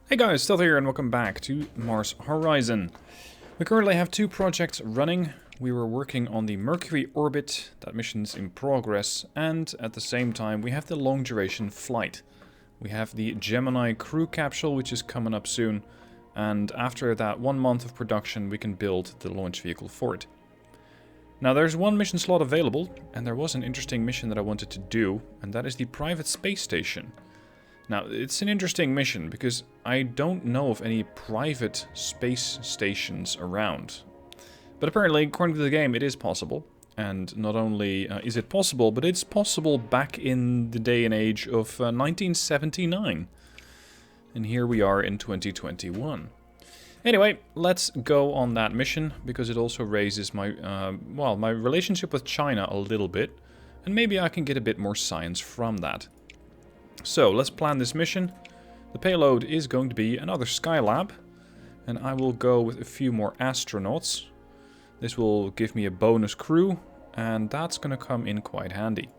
Hey guys, Stealth here and welcome back to Mars Horizon. We currently have two projects running. We were working on the Mercury Orbit, that mission's in progress, and at the same time we have the long duration flight. We have the Gemini crew capsule which is coming up soon, and after that 1 month of production we can build the launch vehicle for it. Now there's one mission slot available, and there was an interesting mission that I wanted to do, and that is the private space station. Now, it's an interesting mission, because I don't know of any private space stations around. But apparently, according to the game, it is possible. And not only is it possible, but it's possible back in the day and age of 1979. And here we are in 2021. Anyway, let's go on that mission, because it also raises my, my relationship with China a little bit. And maybe I can get a bit more science from that. So, let's plan this mission. The payload is going to be another Skylab, and I will go with a few more astronauts. This will give me a bonus crew, and that's going to come in quite handy.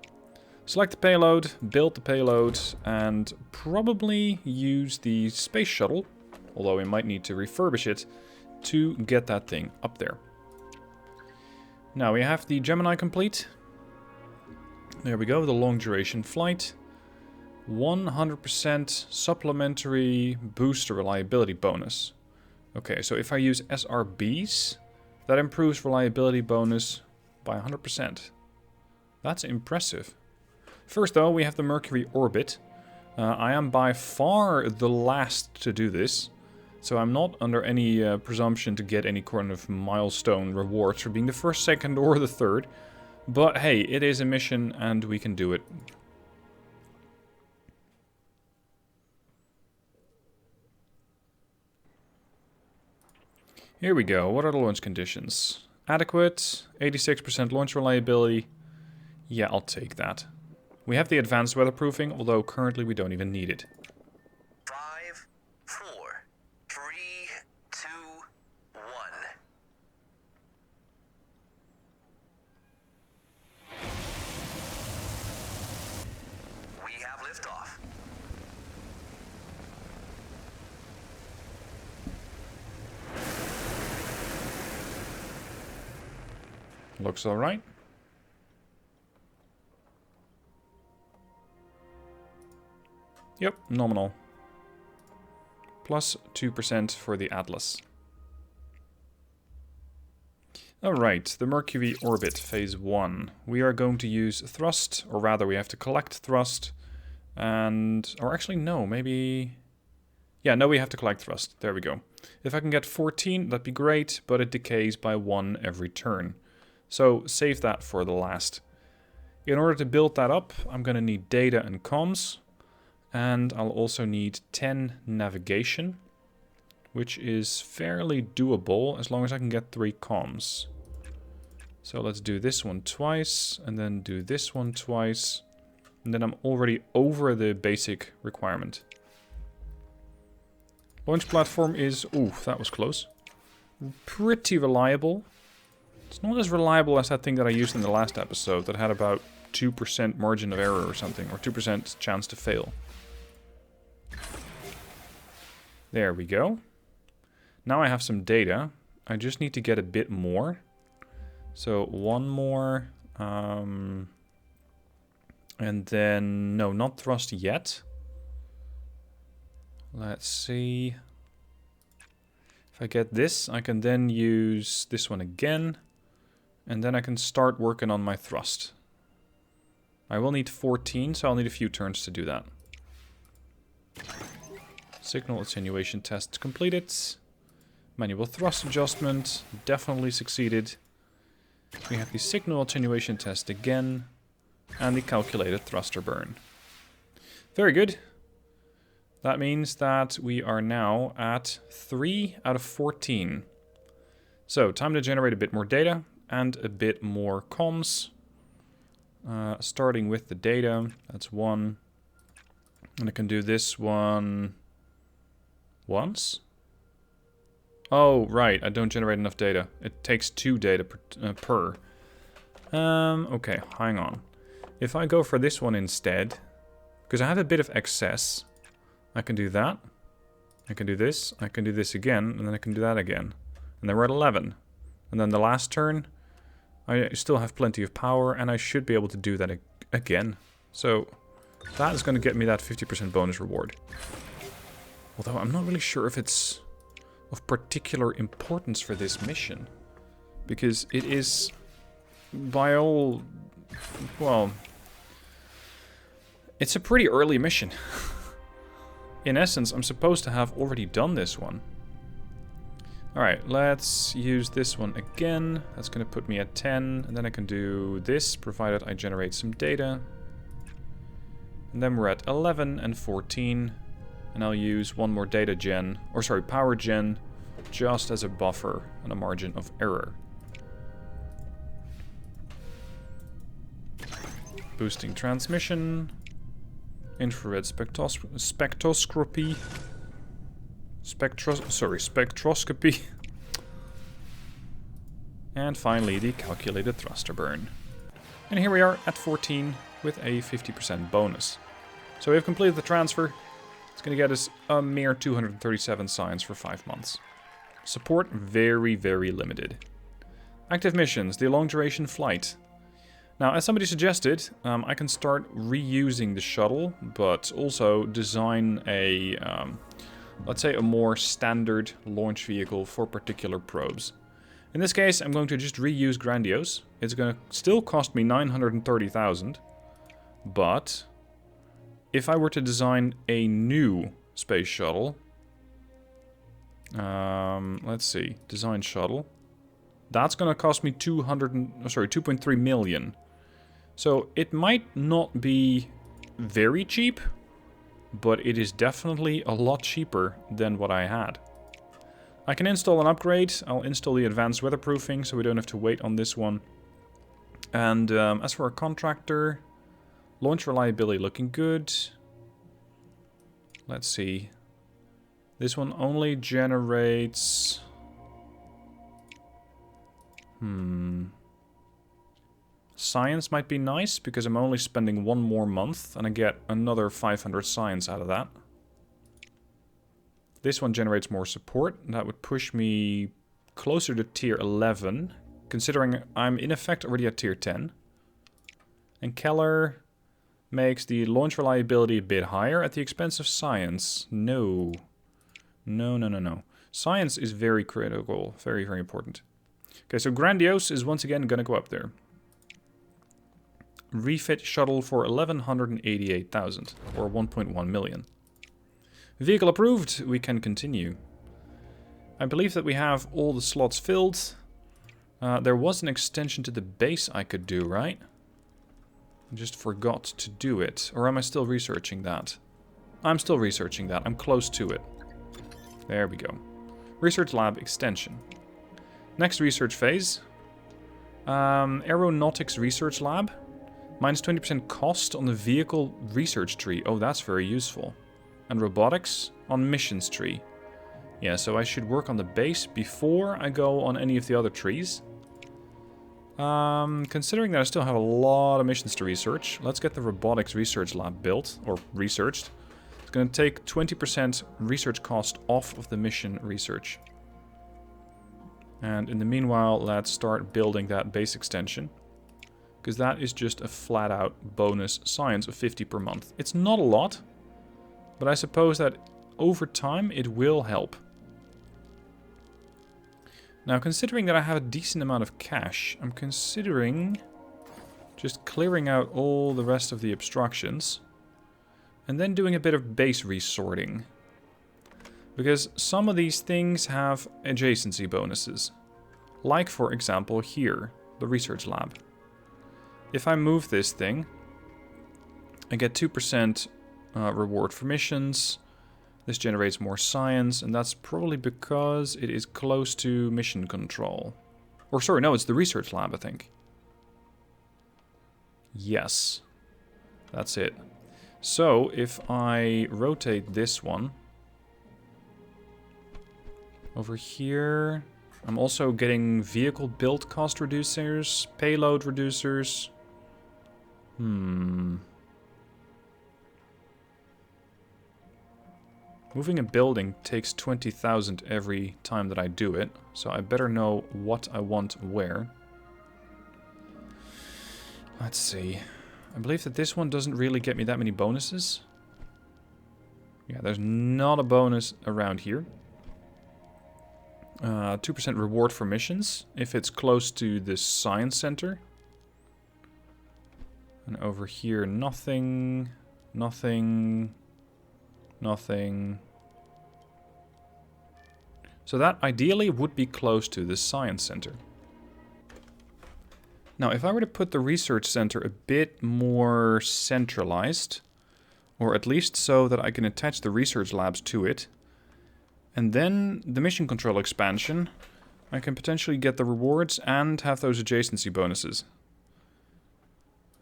Select the payload, build the payload, and probably use the space shuttle, although we might need to refurbish it, to get that thing up there. Now we have the Gemini complete. There we go, the long duration flight. 100% supplementary booster reliability bonus. Okay, so if I use SRBs, that improves reliability bonus by 100%. That's impressive. First though, we have the Mercury Orbit. I am by far the last to do this, so I'm not under any presumption to get any kind of milestone rewards for being the first, second, or the third. But hey, it is a mission and we can do it. Here we go. What are the launch conditions? Adequate, 86% launch reliability. Yeah, I'll take that. We have the advanced weatherproofing, although currently we don't even need it. 5, 4, 3, 2, 1. We have liftoff. Looks alright. Yep, nominal. Plus 2% for the Atlas. Alright, the Mercury Orbit, Phase 1. We are going to use thrust, or rather we have to collect thrust. And, or actually no, maybe... Yeah, no, we have to collect thrust. There we go. If I can get 14, that'd be great, but it decays by 1 every turn. So save that for the last. In order to build that up, I'm going to need data and comms. And I'll also need 10 navigation, which is fairly doable as long as I can get 3 comms. So let's do this one twice, and then do this one twice. And then I'm already over the basic requirement. Launch platform is... Ooh, that was close. Pretty reliable. It's not as reliable as that thing that I used in the last episode that had about 2% margin of error or something, or 2% chance to fail. There we go. Now I have some data. I just need to get a bit more. So one more. And then... No, not thrust yet. Let's see. If I get this, I can then use this one again. And then I can start working on my thrust. I will need 14, so I'll need a few turns to do that. Signal attenuation test completed. Manual thrust adjustment definitely succeeded. We have the signal attenuation test again. And the calculated thruster burn. Very good. That means that we are now at 3 out of 14. So, time to generate a bit more data. And a bit more comms. Starting with the data, that's 1. And I can do this one once. Oh, right, I don't generate enough data. It takes 2 data per. Okay, hang on. If I go for this one instead, because I have a bit of excess, I can do that. I can do this again, and then I can do that again. And then we're at 11. And then the last turn, I still have plenty of power, and I should be able to do that again. So that is going to get me that 50% bonus reward. Although I'm not really sure if it's of particular importance for this mission. Because it is, by all... well... it's a pretty early mission. In essence, I'm supposed to have already done this one. Alright, let's use this one again. That's going to put me at 10. And then I can do this, provided I generate some data. And then we're at 11 and 14. And I'll use one more data gen, or sorry, power gen, just as a buffer and a margin of error. Boosting transmission. Infrared spectroscopy. Spectroscopy. And finally, the calculated thruster burn. And here we are at 14 with a 50% bonus. So we've completed the transfer. It's going to get us a mere 237 science for 5 months. Support very, very limited. Active missions, the long duration flight. Now, as somebody suggested, I can start reusing the shuttle, but also design a, let's say, a more standard launch vehicle for particular probes. In this case, I'm going to just reuse Grandiose. It's going to still cost me 930,000, but if I were to design a new space shuttle, let's see, design shuttle, that's going to cost me 2.3 million. So it might not be very cheap, but it is definitely a lot cheaper than what I had. I can install an upgrade. I'll install the advanced weatherproofing, so we don't have to wait on this one. And as for a contractor, launch reliability looking good. Let's see. This one only generates... Science might be nice, because I'm only spending 1 more month, and I get another 500 science out of that. This one generates more support. That would push me closer to tier 11, considering I'm in effect already at tier 10. And Keller makes the launch reliability a bit higher at the expense of science. No. No. Science is very critical. Very, very important. Okay, so Grandiose is once again going to go up there. Refit shuttle for 1188,000, or 1.1 million. Vehicle approved, we can continue. I believe that we have all the slots filled. There was an extension to the base I could do, right? I just forgot to do it. Or am I still researching that? I'm still researching that. I'm close to it. There we go. Research Lab extension. Next research phase. Aeronautics Research Lab. Minus 20% cost on the vehicle research tree. Oh, that's very useful. And robotics on missions tree. Yeah, so I should work on the base before I go on any of the other trees. Considering that I still have a lot of missions to research, let's get the Robotics Research Lab built, or researched. It's going to take 20% research cost off of the mission research. And in the meanwhile, let's start building that base extension. Because that is just a flat-out bonus science of 50 per month. It's not a lot, but I suppose that over time it will help. Now, considering that I have a decent amount of cash, I'm considering just clearing out all the rest of the obstructions and then doing a bit of base resorting. Because some of these things have adjacency bonuses. Like, for example, here, the research lab. If I move this thing, I get 2% reward for missions. This generates more science, and that's probably because it is close to mission control. Or sorry, no, it's the research lab, I think. Yes, that's it. So, if I rotate this one over here, I'm also getting vehicle build cost reducers, payload reducers. Moving a building takes 20,000 every time that I do it, so I better know what I want where. Let's see. I believe that this one doesn't really get me that many bonuses. Yeah, there's not a bonus around here. 2% reward for missions if it's close to the science center. And over here, nothing, nothing, nothing. So that ideally would be close to the science center. Now, if I were to put the research center a bit more centralized, or at least so that I can attach the research labs to it, and then the mission control expansion, I can potentially get the rewards and have those adjacency bonuses.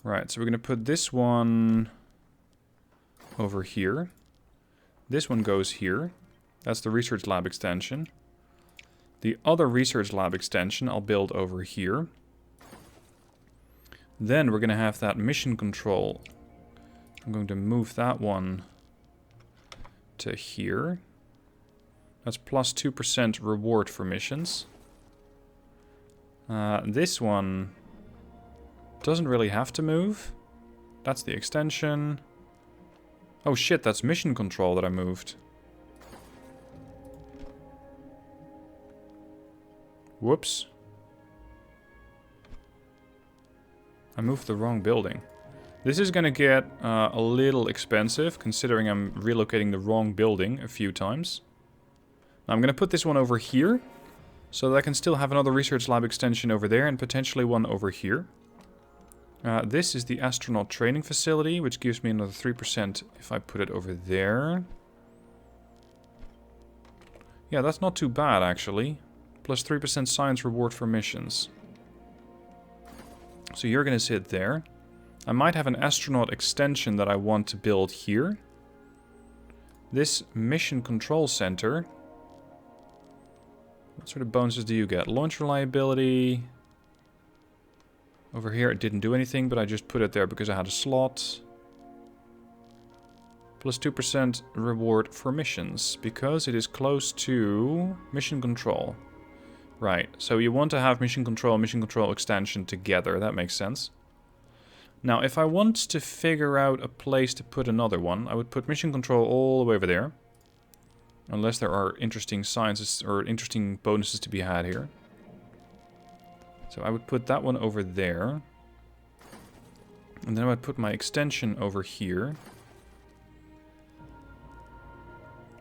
Right, so we're going to put this one over here. This one goes here. That's the research lab extension. The other research lab extension I'll build over here. Then we're going to have that mission control. I'm going to move that one to here. That's plus 2% reward for missions. This one doesn't really have to move. That's the extension. Oh shit, that's mission control that I moved. Whoops. I moved the wrong building. This is gonna get a little expensive, considering I'm relocating the wrong building a few times. Now I'm gonna put this one over here, so that I can still have another research lab extension over there, and potentially one over here. This is the astronaut training facility, which gives me another 3% if I put it over there. Yeah, that's not too bad, actually. Plus 3% science reward for missions. So you're going to sit there. I might have an astronaut extension that I want to build here. This mission control center. What sort of bonuses do you get? Launch reliability. Over here it didn't do anything, but I just put it there because I had a slot. Plus 2% reward for missions, because it is close to mission control. Right, so you want to have mission control extension together, that makes sense. Now, if I want to figure out a place to put another one, I would put mission control all the way over there. Unless there are interesting sciences or interesting bonuses to be had here. So I would put that one over there. And then I would put my extension over here.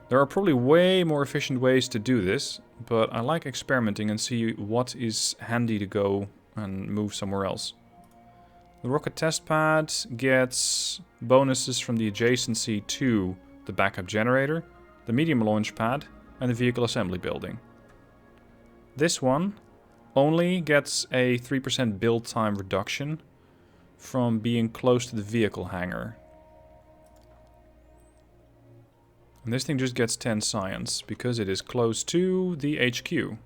There are probably way more efficient ways to do this, but I like experimenting and see what is handy to go and move somewhere else. The rocket test pad gets bonuses from the adjacency to the backup generator, the medium launch pad, and the vehicle assembly building. This one only gets a 3% build time reduction from being close to the vehicle hangar. And this thing just gets 10 science because it is close to the HQ.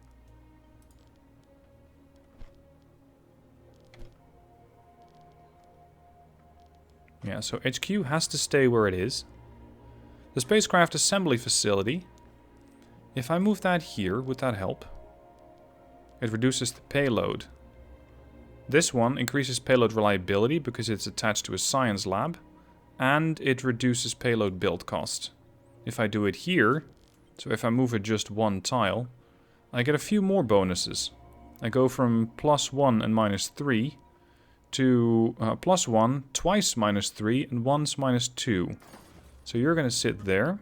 Yeah, so HQ has to stay where it is. The spacecraft assembly facility, if I move that here, would that help? It reduces the payload. This one increases payload reliability because it's attached to a science lab, and it reduces payload build cost. If I do it here, so if I move it just one tile, I get a few more bonuses. I go from +1 and -3 to +1, twice -3, and once -2. So you're going to sit there.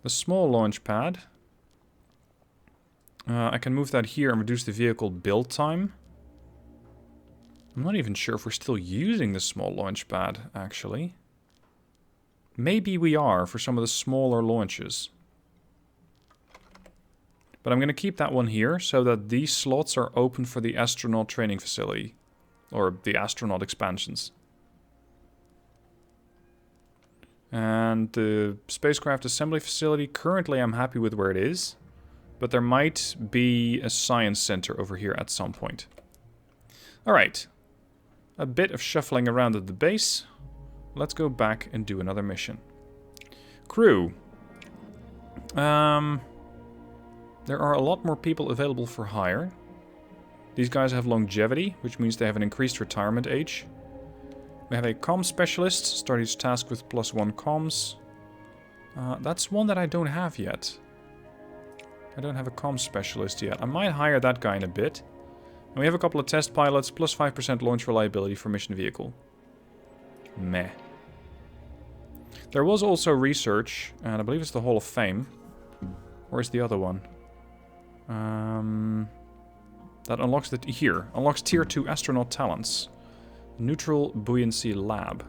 The small launch pad. I can move that here and reduce the vehicle build time. I'm not even sure if we're still using the small launch pad, actually. Maybe we are for some of the smaller launches. But I'm going to keep that one here so that these slots are open for the astronaut training facility. Or the astronaut expansions. And the spacecraft assembly facility, currently I'm happy with where it is. But there might be a science center over here at some point. Alright. A bit of shuffling around at the base. Let's go back and do another mission. Crew, There are a lot more people available for hire. These guys have longevity, which means they have an increased retirement age. We have a comms specialist, start each task with +1 comms. That's one that I don't have yet. I don't have a comms specialist yet. I might hire that guy in a bit. And we have a couple of test pilots, +5% launch reliability for mission vehicle. Meh. There was also research, and I believe it's the Hall of Fame. Where's the other one? That unlocks unlocks tier 2 astronaut talents. Neutral Buoyancy Lab.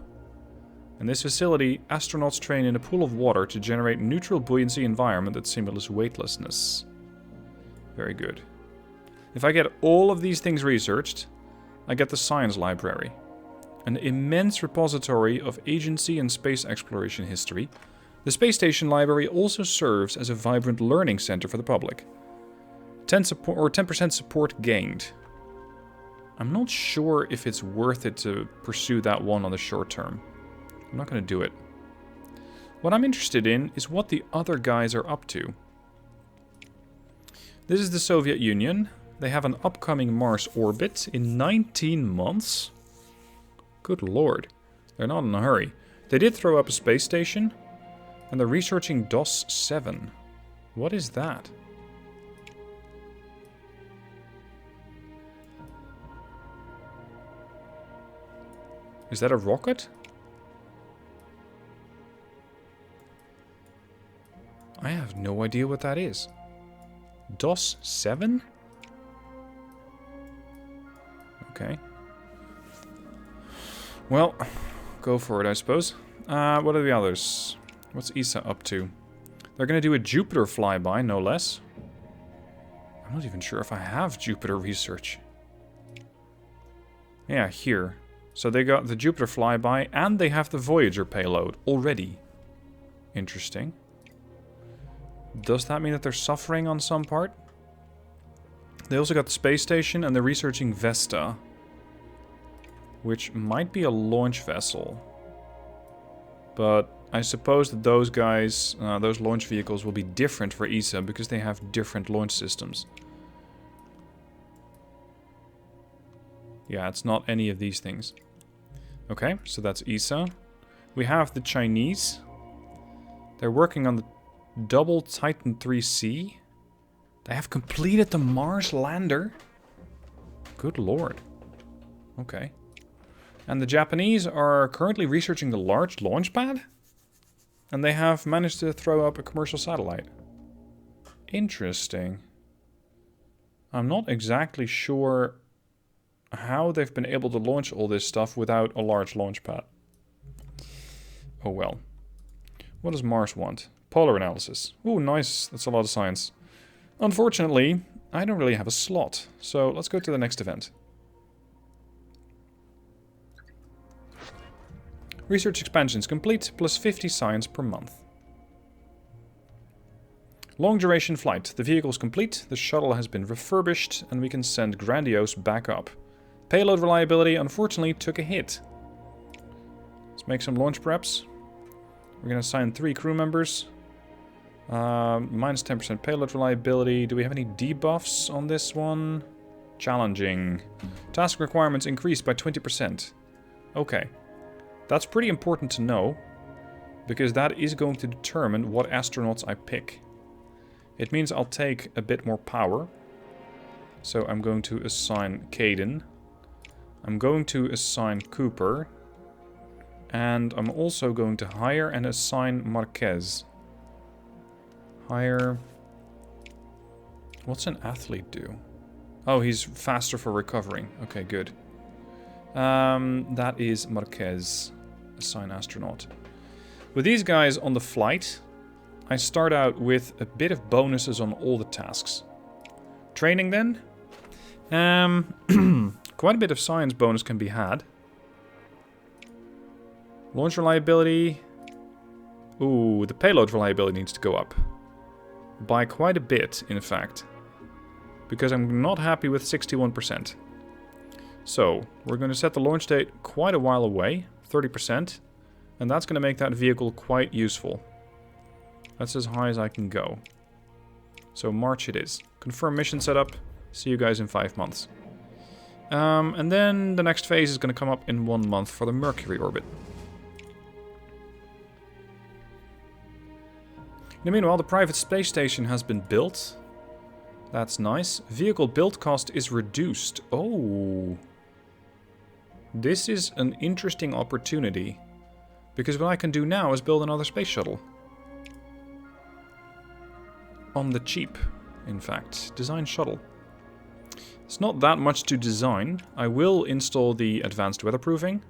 In this facility, astronauts train in a pool of water to generate neutral buoyancy environment that simulates weightlessness. Very good. If I get all of these things researched, I get the science library. An immense repository of agency and space exploration history. The space station library also serves as a vibrant learning center for the public. 10% support gained. I'm not sure if it's worth it to pursue that one on the short term. I'm not going to do it. What I'm interested in is what the other guys are up to. This is the Soviet Union. They have an upcoming Mars orbit in 19 months. Good lord. They're not in a hurry. They did throw up a space station. And they're researching DOS 7. What is that? Is that a rocket? I have no idea what that is. DOS 7? Okay. Well, go for it, I suppose. What are the others? What's ESA up to? They're going to do a Jupiter flyby, no less. I'm not even sure if I have Jupiter research. Yeah, here. So they got the Jupiter flyby and they have the Voyager payload already. Interesting. Does that mean that they're suffering on some part? They also got the space station and they're researching Vesta. Which might be a launch vessel. But I suppose that those guys, those launch vehicles will be different for ESA because they have different launch systems. Yeah, it's not any of these things. Okay, so that's ESA. We have the Chinese. They're working on the Double Titan 3C. They have completed the Mars lander. Good lord. Okay. And the Japanese are currently researching the Large Launch Pad. And they have managed to throw up a commercial satellite. Interesting. I'm not exactly sure how they've been able to launch all this stuff without a large launch pad. Oh well. What does Mars want? Polar analysis. Ooh, nice. That's a lot of science. Unfortunately, I don't really have a slot. So let's go to the next event. Research expansions complete, plus 50 science per month. Long duration flight. The vehicle is complete, the shuttle has been refurbished, and we can send Grandiose back up. Payload reliability unfortunately took a hit. Let's make some launch preps. We're going to assign 3 crew members. Minus 10% payload reliability. Do we have any debuffs on this one? Challenging. Task requirements increased by 20%. Okay. That's pretty important to know, because that is going to determine what astronauts I pick. It means I'll take a bit more power. So I'm going to assign Caden. I'm going to assign Cooper. And I'm also going to hire and assign Marquez. Hire... What's an athlete do? Oh, he's faster for recovering. Okay, good. That is Marquez. Assign astronaut. With these guys on the flight, I start out with a bit of bonuses on all the tasks. Training then. Quite a bit of science bonus can be had. Launch reliability. Ooh, the payload reliability needs to go up. By quite a bit, in fact. Because I'm not happy with 61%. So, we're going to set the launch date quite a while away. 30%. And that's going to make that vehicle quite useful. That's as high as I can go. So March it is. Confirm mission setup. See you guys in 5 months. And then the next phase is going to come up in 1 month for the Mercury Orbit. In the meanwhile, the private space station has been built. That's nice. Vehicle build cost is reduced. Oh. This is an interesting opportunity. Because what I can do now is build another space shuttle. On the cheap, in fact. Design shuttle. It's not that much to design. I will install the advanced weatherproofing.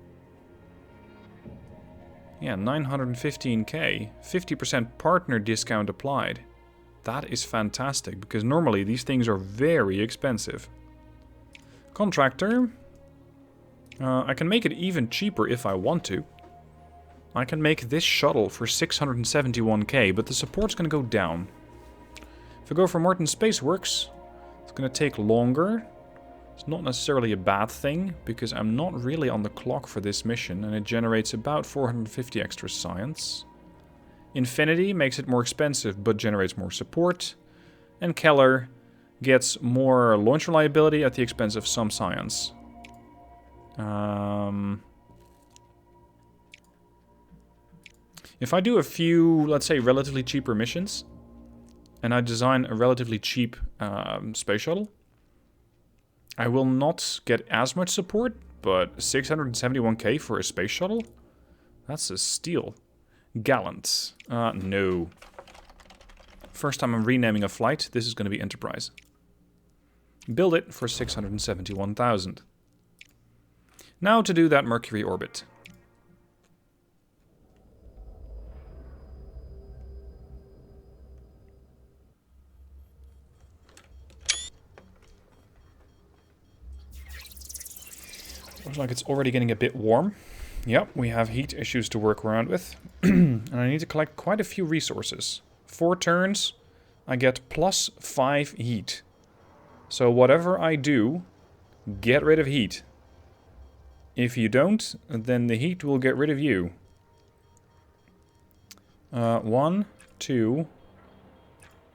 Yeah, 915k. 50% partner discount applied. That is fantastic, because normally these things are very expensive. Contractor. I can make it even cheaper if I want to. I can make this shuttle for 671k, but the support's going to go down. If I go for Martin Spaceworks, it's going to take longer. It's not necessarily a bad thing, because I'm not really on the clock for this mission, and it generates about 450 extra science. Infinity makes it more expensive, but generates more support. And Keller gets more launch reliability at the expense of some science. If I do a few, let's say, relatively cheaper missions, and I design a relatively cheap space shuttle, I will not get as much support, but 671k for a space shuttle? That's a steal. Gallant. No. First time I'm renaming a flight, this is going to be Enterprise. Build it for 671,000. Now to do that Mercury Orbit. Looks like it's already getting a bit warm. Yep, we have heat issues to work around with. And I need to collect quite a few resources. 4 turns, I get +5 heat. So whatever I do, get rid of heat. If you don't, then the heat will get rid of you. 1, 2,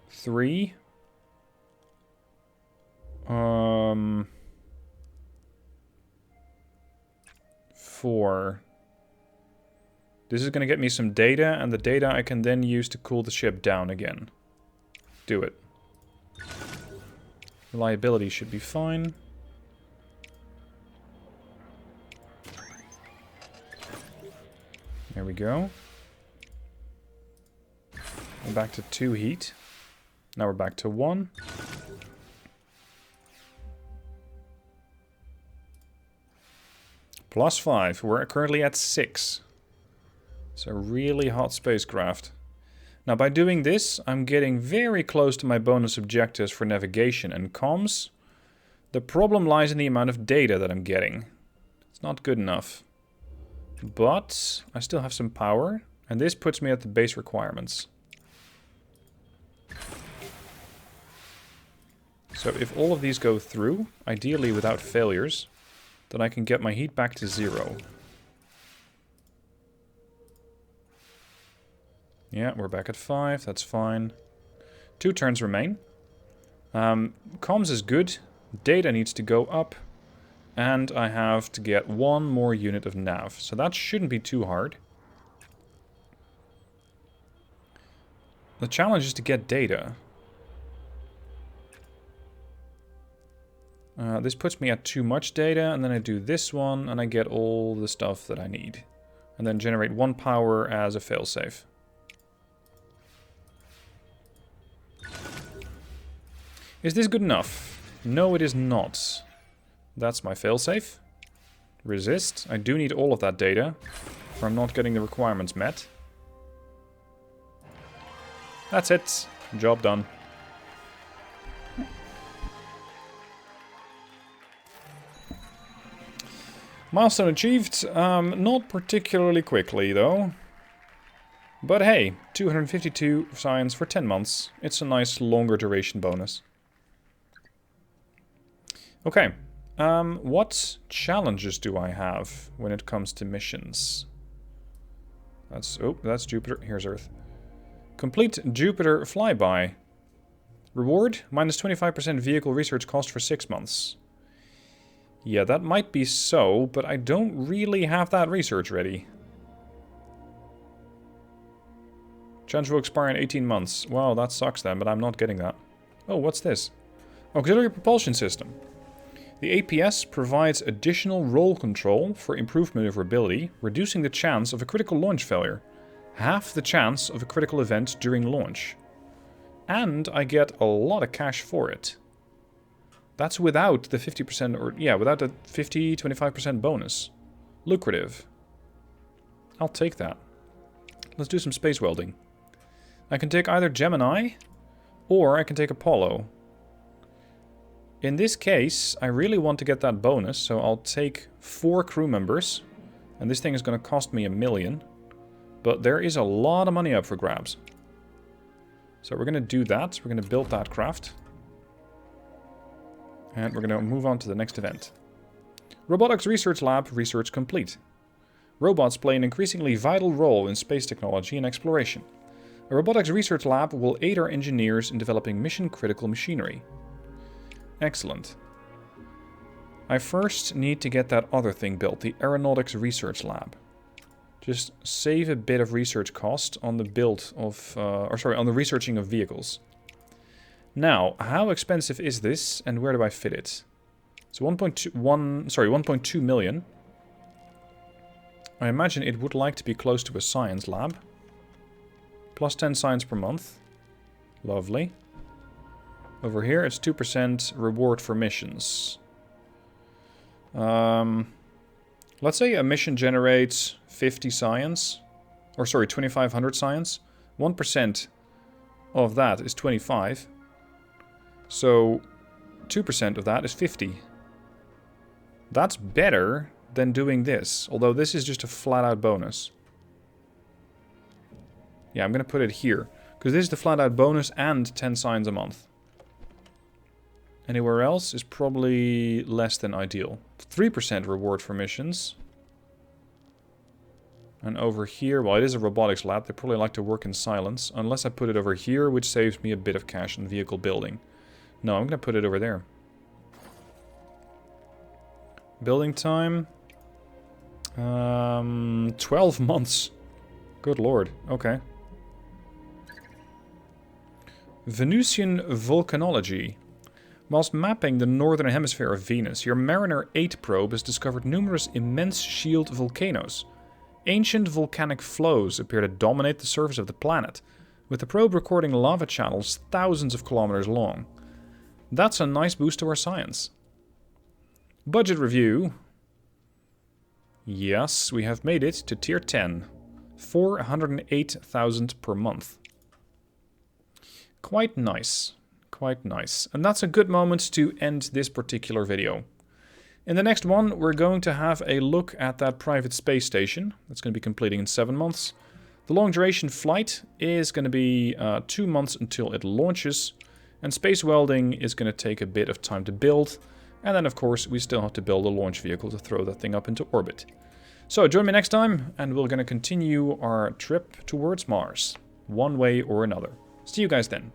3. 4. This is going to get me some data, and the data I can then use to cool the ship down again. Do it. Reliability should be fine. There we go. We're back to 2 heat. Now we're back to 1. +5. We're currently at 6. It's a really hot spacecraft. Now by doing this, I'm getting very close to my bonus objectives for navigation and comms. The problem lies in the amount of data that I'm getting. It's not good enough. But I still have some power, and this puts me at the base requirements. So if all of these go through, ideally without failures, then I can get my heat back to 0. Yeah, we're back at 5, that's fine. 2 turns remain. Comms is good, data needs to go up, and I have to get 1 more unit of nav, so that shouldn't be too hard. The challenge is to get data. This puts me at too much data, and then I do this one, and I get all the stuff that I need. And then generate 1 power as a failsafe. Is this good enough? No, it is not. That's my failsafe. Resist. I do need all of that data, or I'm not getting the requirements met. That's it. Job done. Milestone achieved. Not particularly quickly, though. But hey, 252 science for 10 months. It's a nice longer duration bonus. Okay. What challenges do I have when it comes to missions? That's Jupiter. Here's Earth. Complete Jupiter flyby. Reward, minus 25% vehicle research cost for 6 months. Yeah, that might be so, but I don't really have that research ready. Chance will expire in 18 months. Well, that sucks then, but I'm not getting that. Oh, what's this? Auxiliary propulsion system. The APS provides additional roll control for improved maneuverability, reducing the chance of a critical launch failure. Half the chance of a critical event during launch. And I get a lot of cash for it. That's without the 50% or, yeah, without the 25% bonus. Lucrative. I'll take that. Let's do some space welding. I can take either Gemini or I can take Apollo. In this case, I really want to get that bonus, so I'll take 4 crew members. And this thing is going to cost me $1 million. But there is a lot of money up for grabs. So we're going to do that. We're going to build that craft. And we're going to move on to the next event. Robotics Research Lab research complete. Robots play an increasingly vital role in space technology and exploration. A robotics research lab will aid our engineers in developing mission-critical machinery. Excellent. I first need to get that other thing built, the Aeronautics Research Lab. Just save a bit of research cost on the build of, on the researching of vehicles. Now, how expensive is this, and where do I fit it? So 1.2 million. I imagine it would like to be close to a science lab. Plus 10 science per month. Lovely. Over here, it's 2% reward for missions. Let's say a mission generates 50 science. Or sorry, 2500 science. 1% of that is 25. So 2% of that is 50. That's better than doing this. Although this is just a flat out bonus. Yeah, I'm going to put it here. Because this is the flat out bonus and 10 science a month. Anywhere else is probably less than ideal. 3% reward for missions. And over here, well, it is a robotics lab. They probably like to work in silence. Unless I put it over here, which saves me a bit of cash in vehicle building. No, I'm going to put it over there. Building time. 12 months. Good lord. Okay. Venusian volcanology. Whilst mapping the northern hemisphere of Venus, your Mariner 8 probe has discovered numerous immense shield volcanoes. Ancient volcanic flows appear to dominate the surface of the planet, with the probe recording lava channels thousands of kilometers long. That's a nice boost to our science. Budget review. Yes, we have made it to tier 10. 408,000 per month. Quite nice. Quite nice. And that's a good moment to end this particular video. In the next one, we're going to have a look at that private space station. That's going to be completing in 7 months. The long duration flight is going to be 2 months until it launches. And space welding is going to take a bit of time to build. And then, of course, we still have to build a launch vehicle to throw that thing up into orbit. So join me next time, and we're going to continue our trip towards Mars, one way or another. See you guys then.